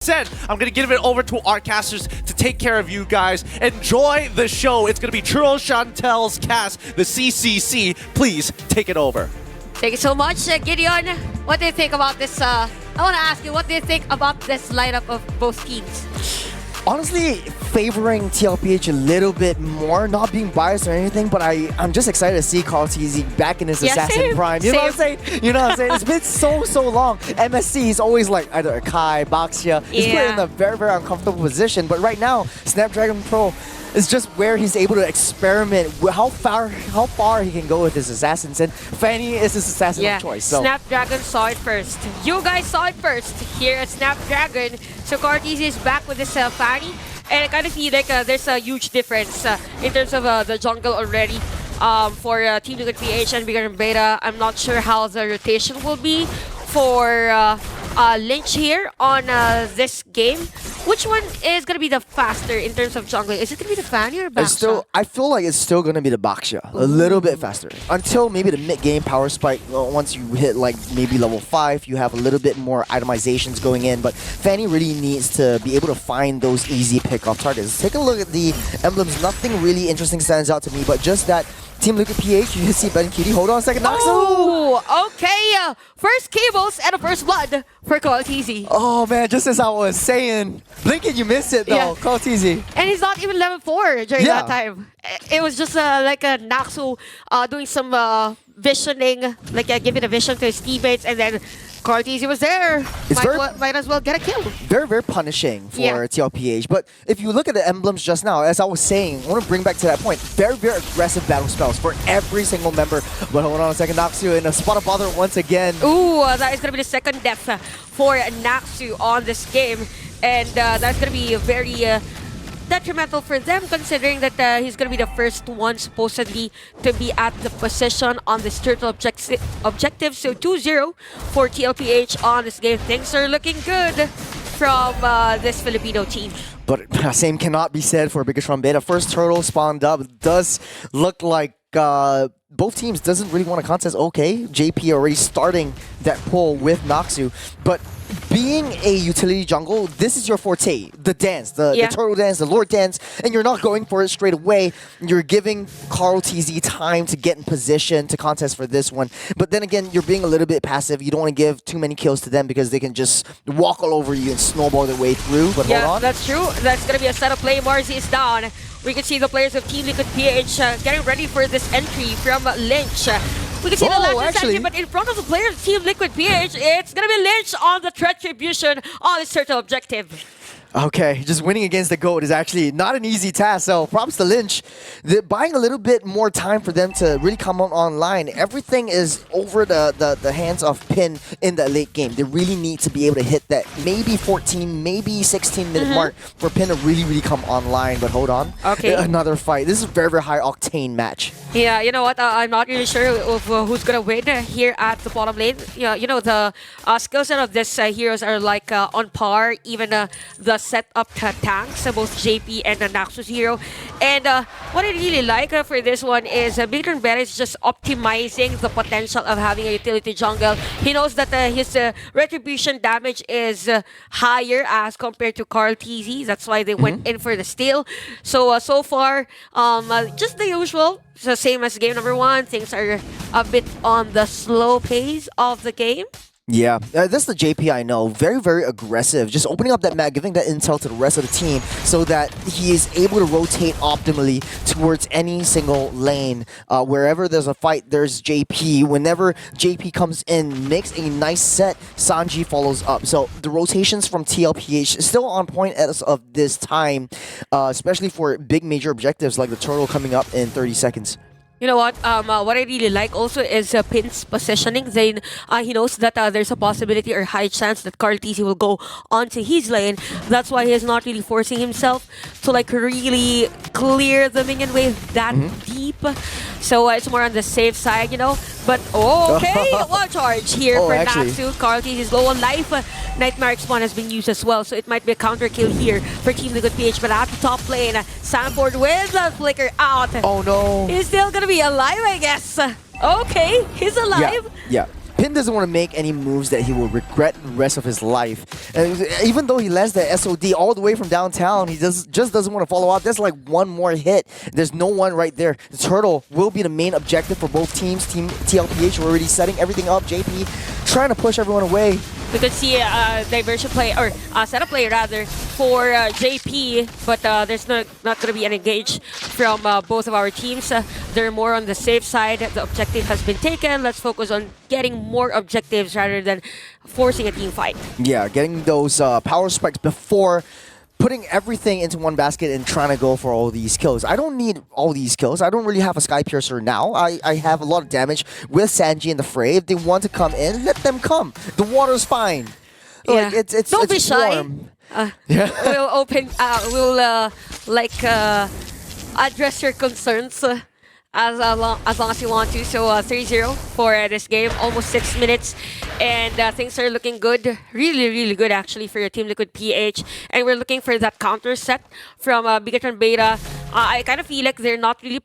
said, I'm going to give it over to our casters to take care of you guys. Enjoy the show. It's going to be Churro Chantel's cast, the CCC. Please take it over. Thank you so much, Gideon. What do you think about this? I want to ask you, what do you think about this lineup of both teams? Honestly, favoring TLPH a little bit more, not being biased or anything, but I'm just excited to see Carl TZ back in his assassin same, prime. You know what I'm saying? You know what I'm saying? It's been so long. MSC is always like either a Kai, Baxia. He's put in a very, very uncomfortable position, but right now, Snapdragon Pro is just where he's able to experiment with how far he can go with his assassins, and Fanny is his assassin of choice. So Snapdragon saw it first. You guys saw it first here at Snapdragon. So Cortez is back with his Fanny, and I kind of feel like there's a huge difference in terms of the jungle already for Team Liquid PH and BIGETRON Beta. I'm not sure how the rotation will be for Lynch here on this game. Which one is going to be the faster in terms of jungling? Is it going to be the Fanny or Baxia? I feel like it's still going to be the Baxia. A little bit faster. Until maybe the mid-game power spike. Once you hit like maybe level 5, you have a little bit more itemizations going in. But Fanny really needs to be able to find those easy pick-off targets. Take a look at the emblems. Nothing really interesting stands out to me, but just that Team Liquid PH, you can see Ben Cutie. Hold on a second. Oh, okay. First cables and a first blood for Call TZ. Oh man, just as I was saying, Blinken, you missed it though. Call TZ. And he's not even level 4 during that time. It was just like a Naxu doing some visioning, like giving a vision to his teammates, and then Cortez was there. Might as well get a kill. Very, very punishing for TLPH. But if you look at the emblems just now, as I was saying, I want to bring back to that point. Very, very aggressive battle spells for every single member. But hold on a second, Naxu in a spot of bother once again. Ooh, that is going to be the second death for Naxu on this game. And that's going to be very detrimental for them, considering that he's going to be the first one supposedly to be at the position on this turtle objective. So 2-0 for TLPH on this game. Things are looking good from this Filipino team. But same cannot be said for BIGETRON Beta. First turtle spawned up. Does look like both teams doesn't really want to contest. Okay, JP already starting that pull with Naxu, but being a utility jungle, this is your forte. The dance, the turtle dance, the lord dance, and you're not going for it straight away. You're giving Carl TZ time to get in position to contest for this one. But then again, you're being a little bit passive. You don't want to give too many kills to them because they can just walk all over you and snowball their way through. But hold on. That's true. That's going to be a setup play. Marzi is down. We can see the players of Team Liquid PH getting ready for this entry from Lynch. We can see the last actually, but in front of the players of Team Liquid PH, it's going to be Lynch on the Retribution on his turtle objective. Okay, just winning against the GOAT is actually not an easy task, so props to Lynch. They're buying a little bit more time for them to really come on online. Everything is over the hands of Pin in the late game. They really need to be able to hit that maybe 14, maybe 16-minute mark for Pin to really come online. But hold on. Okay. Another fight. This is a very, very high octane match. Yeah, you know what? I'm not really sure of who's going to win here at the bottom lane. Yeah, you know, the skill set of this heroes are like on par. Even the set up tanks, both JP and the Naxus hero. And what I really like for this one is BIGETRON Beta is just optimizing the potential of having a utility jungle. He knows that his retribution damage is higher as compared to Carl TZ. That's why they went in for the steal. So, so far, just the usual. So same as game number 1. Things are a bit on the slow pace of the game. Yeah, that's the JP I know. Very, very aggressive. Just opening up that map, giving that intel to the rest of the team so that he is able to rotate optimally towards any single lane. Wherever there's a fight, there's JP. Whenever JP comes in, makes a nice set, Sanji follows up. So the rotations from TLPH is still on point as of this time, especially for big major objectives like the turtle coming up in 30 seconds. You know what? What I really like also is Pin's positioning. Then he knows that there's a possibility or high chance that Carl TZ will go onto his lane. That's why he's not really forcing himself to like really clear the minion wave that deep. So it's more on the safe side, you know. But okay, one charge here for Naxu. Carl TZ is low on life. Nightmare Spawn has been used as well, so it might be a counter kill here for Team Liquid PH. But at the top lane, Sanford with the flicker out. Oh no! He's still gonna be alive, I guess. Okay, he's alive. Yeah. Pin doesn't want to make any moves that he will regret the rest of his life. And even though he lands the SOD all the way from downtown, he just doesn't want to follow up. There's like one more hit. There's no one right there. The turtle will be the main objective for both teams. Team TLPH are already setting everything up. JP trying to push everyone away. We could see a diversion play, or a setup play rather, for JP, but there's not going to be an engage from both of our teams. They're more on the safe side. The objective has been taken. Let's focus on getting more objectives rather than forcing a team fight. Yeah, getting those power spikes before putting everything into one basket and trying to go for all these kills. I don't need all these kills. I don't really have a Sky Piercer now. I have a lot of damage with Sanji in the fray. If they want to come in, let them come. The water's fine. Yeah. Like, it's Don't be shy. warm. Yeah. We'll open. We'll address your concerns. As long as you want to. So 3-0 for this game, almost 6 minutes, and things are looking good, really good actually for your Team Liquid PH, and we're looking for that counter set from BIGETRON Beta. I kind of feel like they're not really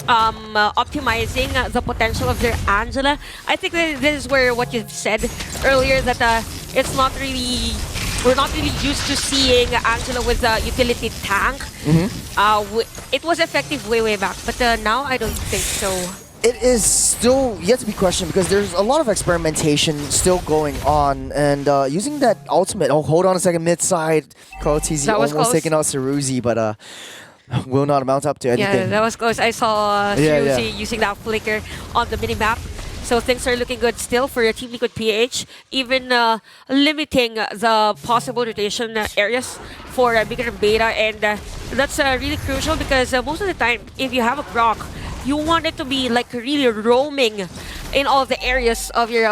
optimizing the potential of their Angela. I think that this is where what you've said earlier, that it's not really. We're not really used to seeing Angela with a utility tank. It was effective way back, but now I don't think so. It is still yet to be questioned because there's a lot of experimentation still going on, and using that ultimate. Oh, hold on a second, mid side. Carl TZ almost close. taking out Ceruzi, but will not amount up to anything. Yeah, that was close. I saw Ceruzi using that flicker on the minimap. So things are looking good still for your Team Liquid PH, even limiting the possible rotation areas for BIGETRON Beta, and that's really crucial because most of the time, if you have a proc, you want it to be like really roaming in all the areas of your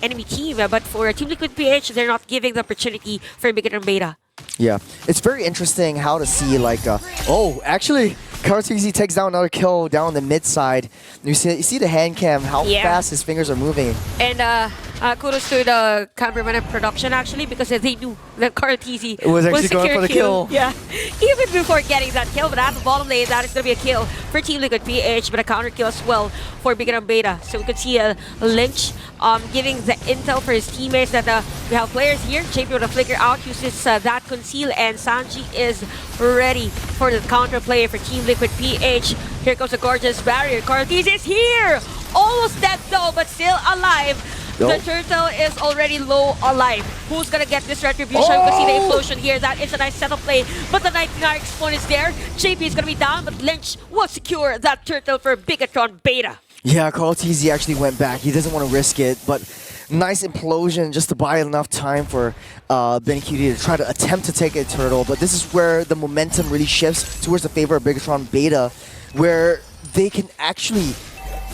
enemy team. But for Team Liquid PH, they're not giving the opportunity for BIGETRON Beta. Yeah, it's very interesting how to see like, oh, actually, Kartizi takes down another kill down the mid side. You see the hand cam, how fast his fingers are moving. And kudos to the cameraman and production actually, because they knew that Kartizi was actually going for the kill. Yeah, even before getting that kill, but at the bottom lane, that is going to be a kill for Team Liquid PH, but a counter kill as well for BIGETRON Beta. So we could see Lynch giving the intel for his teammates that we have players here. JP with a flicker out, uses that conceal, and Sanji is ready for the counter play for Team Liquid PH. Here comes a gorgeous barrier. Kartiz is here! Almost dead though, but still alive. The turtle is already low alive. Who's gonna get this retribution? We can see the implosion here. That is a nice setup play, but the Nightmare spawn is there. JP is gonna be down, but Lynch will secure that turtle for BIGETRON Beta. Yeah, Carl TZ actually went back. He doesn't want to risk it, but nice implosion just to buy enough time for Ben Cutie to try to attempt to take a turtle. But this is where the momentum really shifts towards the favor of BIGETRON Beta, where they can actually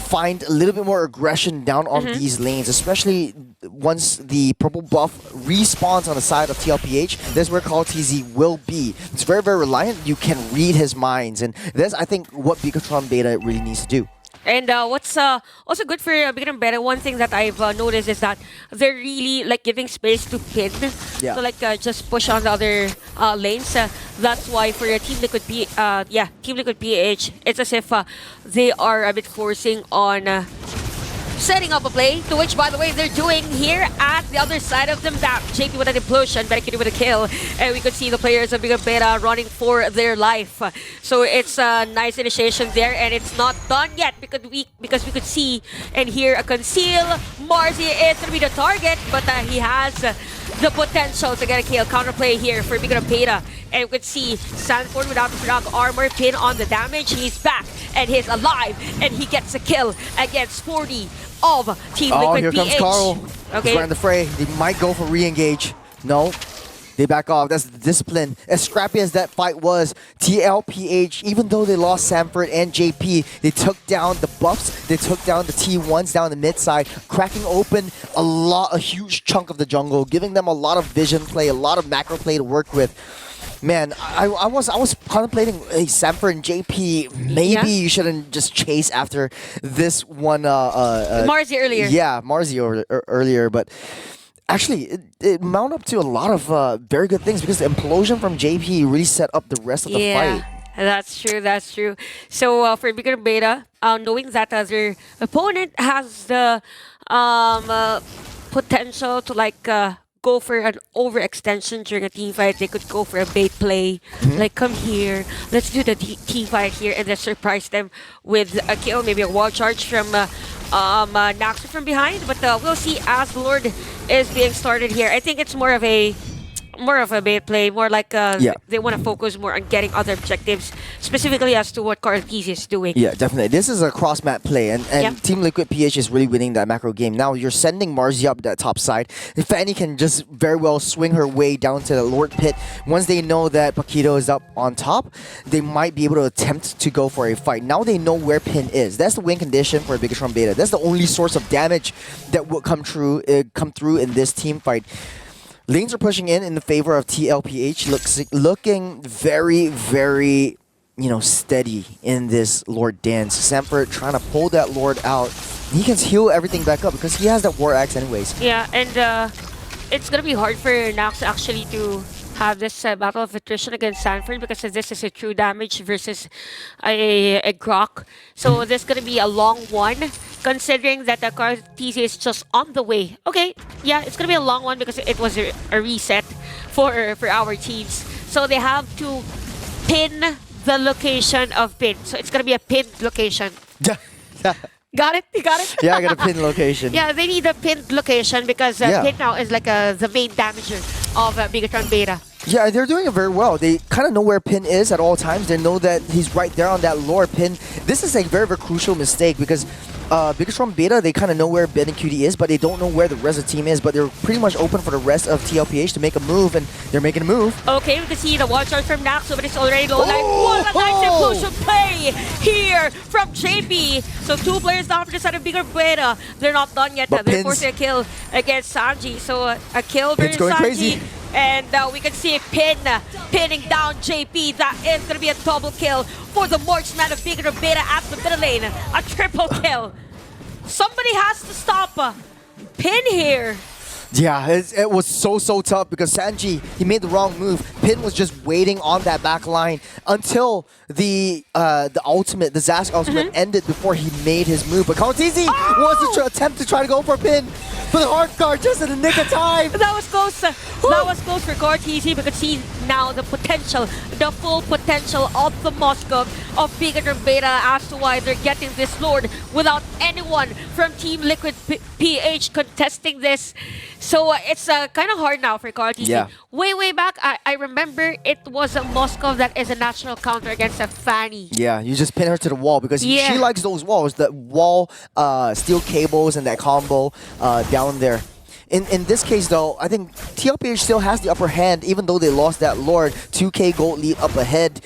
find a little bit more aggression down on these lanes, especially once the purple buff respawns on the side of TLPH. That's where Carl TZ will be. It's very reliant. You can read his minds, and that's, I think, what BIGETRON Beta really needs to do. And what's also good for BIGETRON Beta, one thing that I've noticed is that they're really like giving space to Pin. Yeah. So like just push on the other lanes. That's why for your Team Liquid Team Liquid PH, it's as if they are a bit forcing on setting up a play, to which, by the way, they're doing here at the other side of the map. JP with an implosion, Berekiri with a kill, and we could see the players of BIGETRON Beta running for their life. So it's a nice initiation there, and it's not done yet because we could see and hear a conceal. Marzi is going to be the target, but he has the potential to get a kill. Counterplay here for BIGETRON Beta. And we could see Sanford without the frog armor, Pin on the damage. He's back and he's alive, and he gets a kill against 40 of Team Liquid PH. Here comes Carl. Okay. He's right in the fray. They might go for re-engage. No. They back off. That's the discipline. As scrappy as that fight was, TLPH, even though they lost Sanford and JP, they took down the buffs. They took down the T1s down the mid side, cracking open a huge chunk of the jungle, giving them a lot of vision play, a lot of macro play to work with. Man, I was contemplating, hey, Sanford and JP, maybe you shouldn't just chase after this one. Marzi earlier. Yeah, Marzi earlier, but actually, it mounted up to a lot of very good things because the implosion from JP really set up the rest of the fight. That's true. So for BIGETRON Beta, knowing that their opponent has the potential to like go for an overextension during a team fight. They could go for a bait play, like come here, let's do the team fight here, and then surprise them with a kill, maybe a wall charge from Naxu from behind. But we'll see as Lord is being started here. I think it's more of a bait play, more like they want to focus more on getting other objectives, specifically as to what Cartesi is doing. Yeah, definitely. This is a cross-map play, and Team Liquid PH is really winning that macro game. Now you're sending Marzi up that top side. If Fanny can just very well swing her way down to the Lord pit, once they know that Paquito is up on top, they might be able to attempt to go for a fight. Now they know where Pin is. That's the win condition for BIGETRON Beta. That's the only source of damage that will come through in this team fight. Lanes are pushing in the favor of TLPH, looking very, very, steady in this Lord dance. Sanford trying to pull that Lord out. He can heal everything back up because he has that War Axe anyways. Yeah, and it's gonna be hard for Nax actually to have this battle of attrition against Sanford because this is a true damage versus a Grok. So this is gonna be a long one, considering that the Cartesi is just on the way. Okay, yeah, it's gonna be a long one because it was a reset for our teams. So they have to pin the location of pin. So it's gonna be a pinned location. Got it? You got it? Yeah, I got a pin location. Yeah, they need a pinned location because pin now is like the main damager of BIGETRON Beta. Yeah, they're doing it very well. They kind of know where Pin is at all times. They know that he's right there on that lower Pin. This is a very, very crucial mistake because BIGETRON Beta, they kind of know where Ben and QD is, but they don't know where the rest of the team is. But they're pretty much open for the rest of TLPH to make a move, and they're making a move. Okay, we can see the one shot from Naxu, but it's already low life. What a nice implosion play here from JP. So 2 players down for the side of BIGETRON Beta. They're not done yet. They're forcing a kill against Sanji. So a kill versus going Sanji. crazy. And we can see Pin pinning down JP. That is going to be a double kill for the marksman of BIGETRON Beta at the middle lane. A triple kill. Somebody has to stop Pin here. Yeah, it was so tough because Sanji, he made the wrong move. Pin was just waiting on that back line until the ultimate, the Zask ultimate ended before he made his move. But Cartesi was to attempt to try to go for Pin. But the hard guard just in the nick of time. That was close. That was close for Cartesi because see now the potential, the full potential of the Moscow of BIGETRON Beta as to why they're getting this Lord without anyone from Team Liquid PH contesting this. So it's kind of hard now for Cartesi. Yeah. Way back, I remember it was a Moscow that is a natural counter against a Fanny. Yeah, you just pin her to the wall because she likes those walls, the wall steel cables and that combo down there. In this case though, I think TLPH still has the upper hand even though they lost that Lord. 2k gold lead up ahead.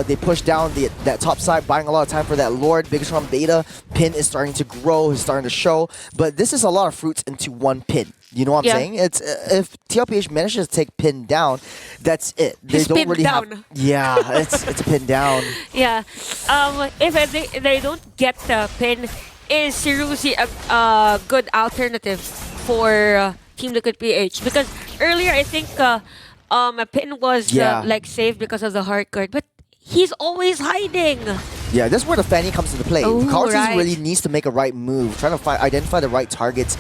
They push down that top side, buying a lot of time for that Lord. BIGETRON Beta pin is starting to grow, is starting to show, but this is a lot of fruits into one pin. You know what I'm saying? It's if TLPH manages to take Pin down, that's it. They don't really have. Yeah, it's a pin down. Yeah, if they don't get the Pin, is Siruzi a good alternative for Team Liquid PH? Because earlier I think a Pin was like saved because of the hard guard, but he's always hiding. Yeah, that's where the Fanny comes into play. Ooh, Cartesi really needs to make a right move, trying to identify the right targets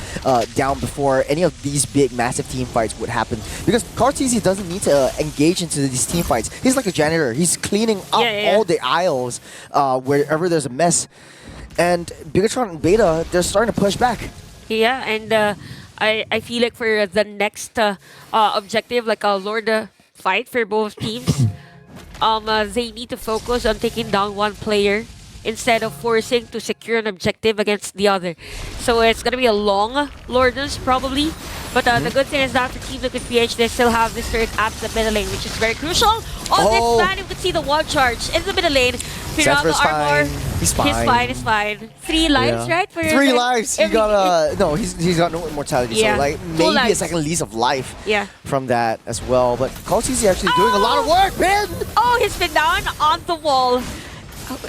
down before any of these big, massive team fights would happen. Because Cartesi doesn't need to engage into these team fights. He's like a janitor. He's cleaning up all the aisles wherever there's a mess. And BIGETRON and Beta, they're starting to push back. Yeah, and I feel like for the next objective, like a Lord fight for both teams, they need to focus on taking down one player instead of forcing to secure an objective against the other. So it's going to be a long Lordus probably. But the good thing is that for Team Liquid PH, they still have this turret at the middle lane, which is very crucial. On this man, you can see the one charge in the middle lane. Sanford's armor. He's fine. He's fine. 3 lives, right? For 3 lives. He got no, he's got no immortality. So like maybe a second lease of life from that as well. But Cartesi actually doing a lot of work, man. Oh, he's been down on the wall.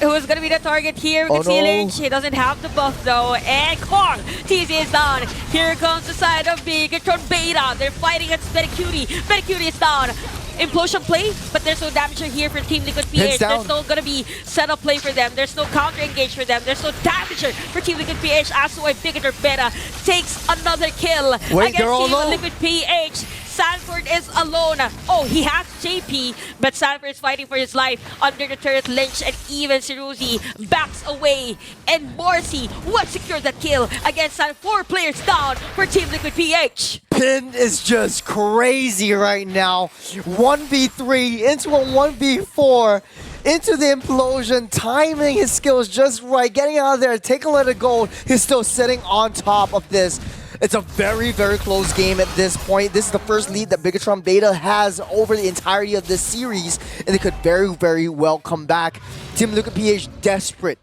It was gonna be the target here. We can see Lynch. He doesn't have the buff though. And Cartesi is down. Here comes the side of BIGETRON Beta. They're fighting against Betty Cutie. Betty Cutie is down. implosion play, but there's no damager here for Team Liquid PH. There's no gonna be setup play for them. There's no counter engage for them. There's no damager for Team Liquid PH. As why BIGETRON Beta takes another kill against Team Liquid PH. Sanford is alone. Oh, he has JP, but Sanford is fighting for his life under the turret. Lynch and even Siruzi backs away. And Morsi would secure the kill against Sanford. 4 players down for Team Liquid PH. Pin is just crazy right now. 1v3 into a 1v4. Into the implosion, timing his skills just right, getting out of there, take a let it go. He's still sitting on top of this. It's a very, very close game at this point. This is the first lead that BIGETRON Beta has over the entirety of this series, and they could very, very well come back. Team Liquid PH desperate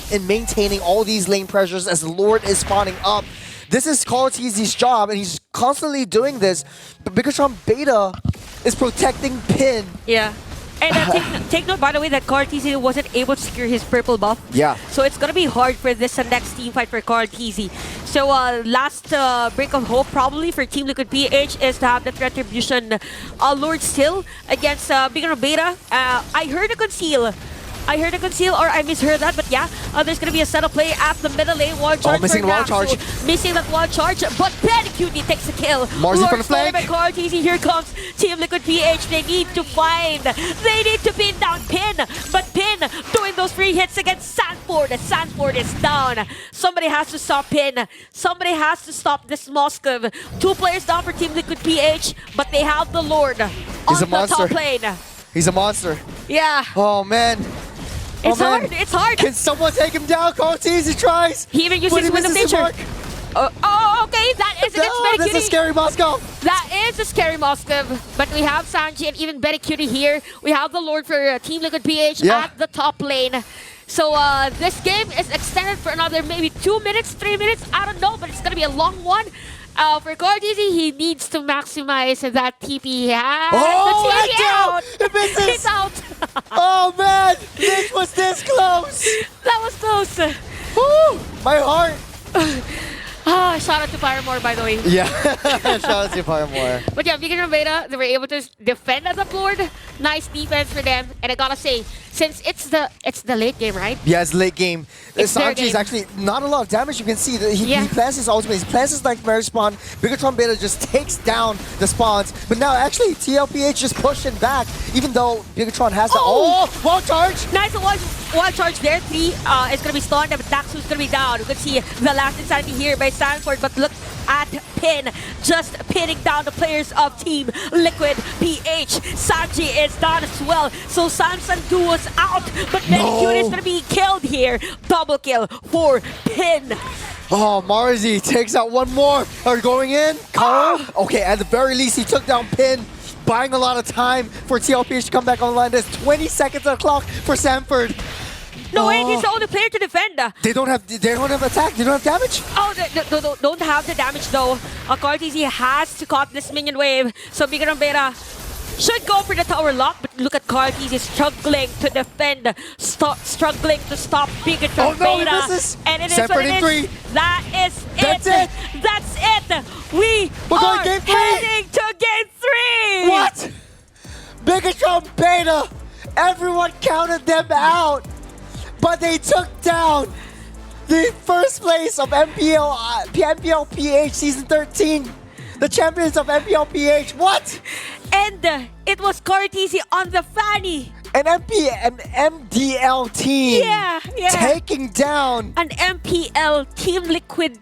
in maintaining all these lane pressures as the Lord is spawning up. This is CallTZ's job, and he's constantly doing this, but BIGETRON Beta is protecting Pin. Yeah. And take note, by the way, that CallTZ wasn't able to secure his purple buff. Yeah. So it's going to be hard for this next team fight for CallTZ. So last break of hope probably for Team Liquid PH is to have the Retribution Lord still against BIGETRON Beta. I heard a conceal. Or I misheard that, but yeah, there's gonna be a setup play at the middle lane. Wall charge missing for wall Naxu. charge. Missing that wall charge, but Cutie takes the kill. Marzi for the flank. By CallTZ, here comes Team Liquid PH. They need to pin down Pin, but Pin doing those free hits against Sanford. Sanford is down. Somebody has to stop Pin. Somebody has to stop this Moskov. 2 players down for Team Liquid PH, but they have the Lord on the top lane. He's a monster. Yeah. Oh man. It's hard. It's hard. Can someone take him down? CallTZ tries. He even uses Wind of Nature. Oh, okay. That is against Betty Cutie. That's a scary Moskov. That is a scary Moskov. But we have Sanji and even Betty Cutie here. We have the Lord for Team Liquid PH at the top lane. So this game is extended for another maybe 2 minutes, 3 minutes. I don't know, but it's going to be a long one. For CallTZ, he needs to maximize that TP he has. Oh, the TP out! It misses! It's out! Oh man, this was this close! That was close! Woo! My heart! Shout out to Paramore, by the way. Yeah, shout out to Paramore. But yeah, BIGETRON Beta, they were able to defend at the Lord. Nice defense for them. And I gotta say, since it's the late game, right? Yeah, it's late game. Sanji is game. actually not a lot of damage. You can see that he plants his ultimate, he plants his Nightmare spawn. BIGETRON Beta just takes down the spawns. But now actually TLPH just pushing back, even though BIGETRON has the wall charge. Nice wall charge there. 3 is gonna be stunned, but Naxu's gonna be down. You can see the last insanity here by Sanford, but look at Pin, just pinning down the players of Team Liquid PH. Sanji is down as well, so Samson duo's out, but Cutie is gonna be killed here. Double kill for Pin. Oh, Marzi takes out one more. Are going in? Okay, at the very least, he took down Pin, buying a lot of time for TLPH to come back online. There's 20 seconds on the clock for Sanford. No way, he's the only player to defend. They don't have attack. They don't have damage. Oh, they don't have the damage though. CallTZ has to cut this minion wave. So BIGETRON Beta should go for the tower lock, but look at CallTZ struggling to defend, struggling to stop BIGETRON Beta. He misses. And it is what it is. That is it. That's it. We're going game 3. heading to game 3. What? BIGETRON Beta. Everyone counted them out. But they took down the first place of MPL PH Season 13. The champions of MPL PH. What? And it was CallTZ on the fanny. An MDL team. Yeah. Taking down an MPL Team Liquid